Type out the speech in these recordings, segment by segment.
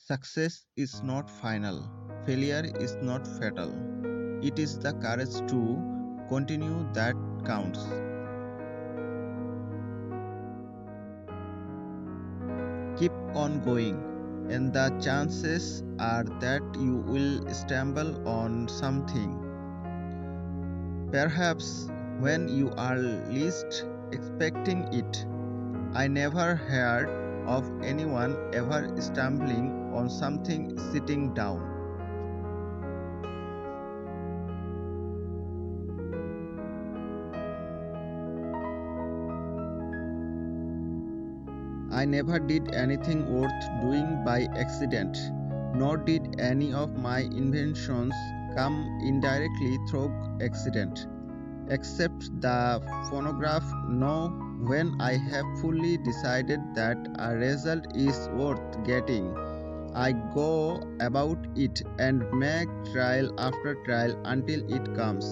Success is not final, failure is not fatal. It is the courage to continue that counts. Keep on going, and the chances are that you will stumble on something. Perhaps when you are least expecting it. I never heard of anyone ever stumbling on something sitting down. I never did anything worth doing by accident, nor did any of my inventions come indirectly through accident, except the phonograph. No, when I have fully decided that a result is worth getting, I go about it and make trial after trial until it comes.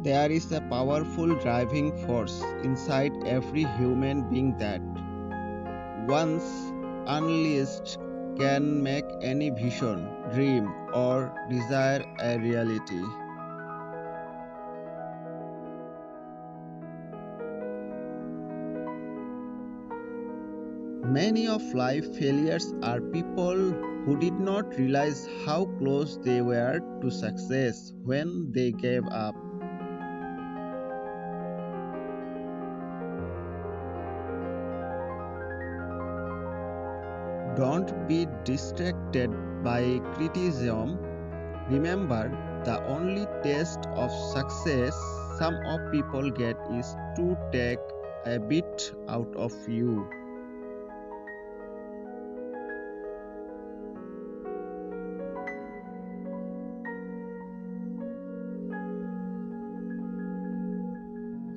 There is a powerful driving force inside every human being that, once unleashed, can make any vision, dream, or desire a reality. Many of life failures are people who did not realize how close they were to success when they gave up. Don't be distracted by criticism. Remember, the only test of success some of people get is to take a bit out of you.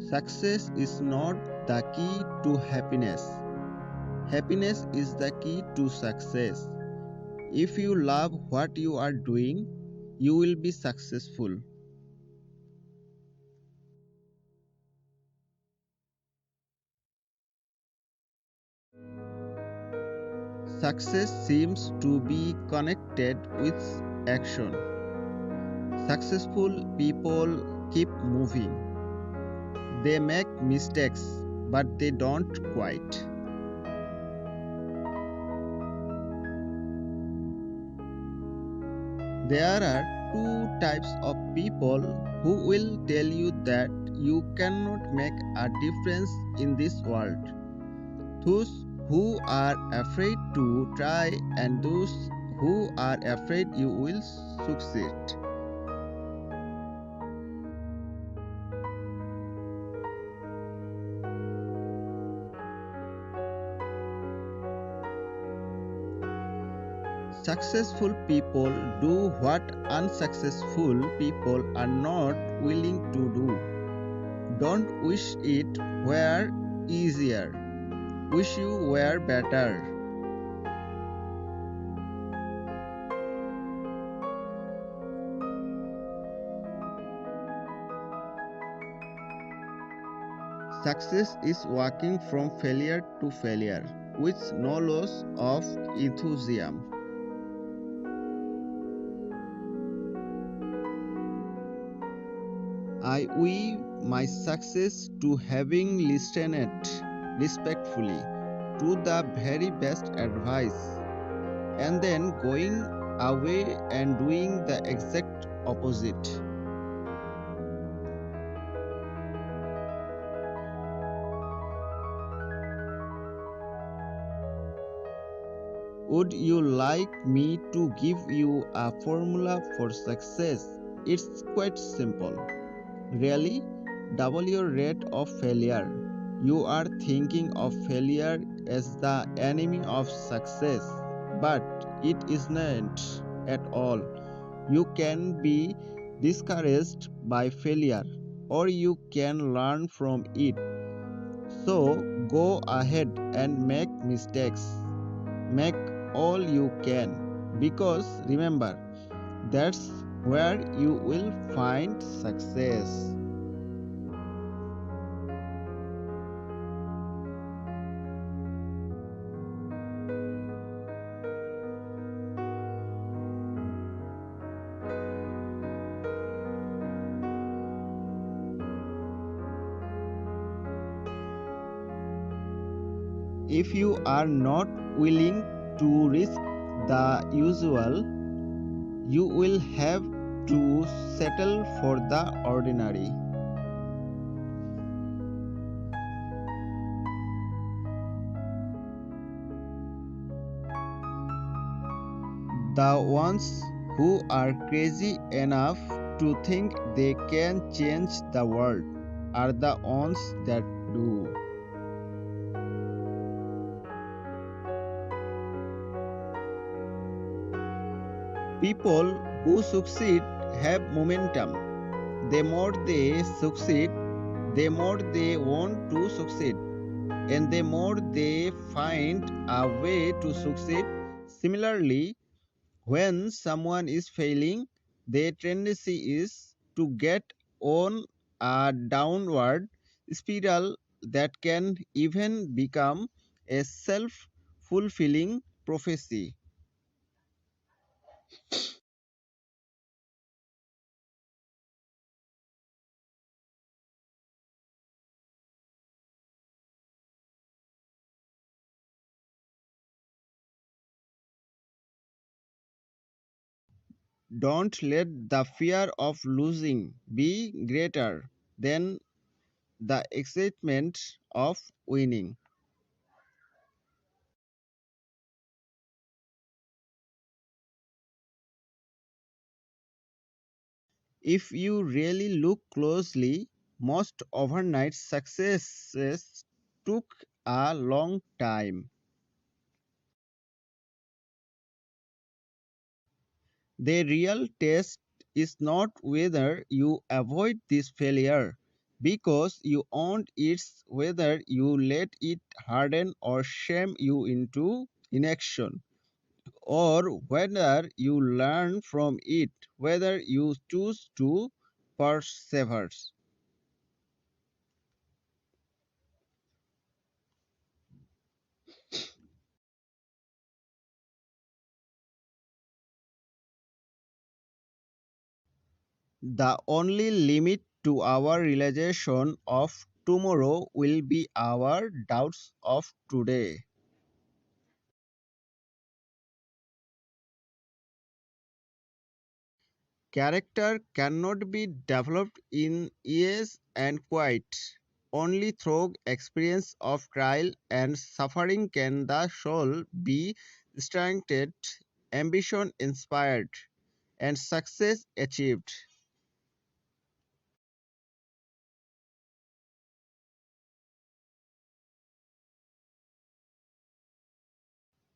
Success is not the key to happiness. Happiness is the key to success. If you love what you are doing, you will be successful. Success seems to be connected with action. Successful people keep moving. They make mistakes, but they don't quit. There are two types of people who will tell you that you cannot make a difference in this world. Those who are afraid to try and those who are afraid you will succeed. Successful people do what unsuccessful people are not willing to do. Don't wish it were easier. Wish you were better. Success is walking from failure to failure with no loss of enthusiasm. I owe my success to having listened respectfully to the very best advice and then going away and doing the exact opposite. Would you like me to give you a formula for success? It's quite simple. Really, double your rate of failure. You are thinking of failure as the enemy of success, but it isn't at all. You can be discouraged by failure, or you can learn from it. So go ahead and make mistakes. Make all you can. Because remember, that's where you will find success. If you are not willing to risk the usual, you will have to settle for the ordinary. The ones who are crazy enough to think they can change the world are the ones that do. People who succeed have momentum. The more they succeed, the more they want to succeed, and the more they find a way to succeed. Similarly, when someone is failing, their tendency is to get on a downward spiral that can even become a self fulfilling prophecy. Don't let the fear of losing be greater than the excitement of winning. If you really look closely, most overnight successes took a long time. The real test is not whether you avoid this failure because you owned it's whether you let it harden or shame you into inaction, or whether you learn from it, whether you choose to persevere. The only limit to our realization of tomorrow will be our doubts of today. Character cannot be developed in years and quiet. Only through experience of trial and suffering can the soul be strengthened, ambition inspired, and success achieved.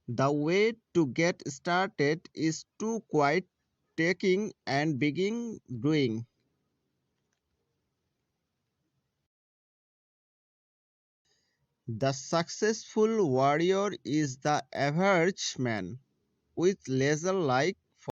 The way to get started is to quit taking and begin doing. The successful warrior is the average man with laser like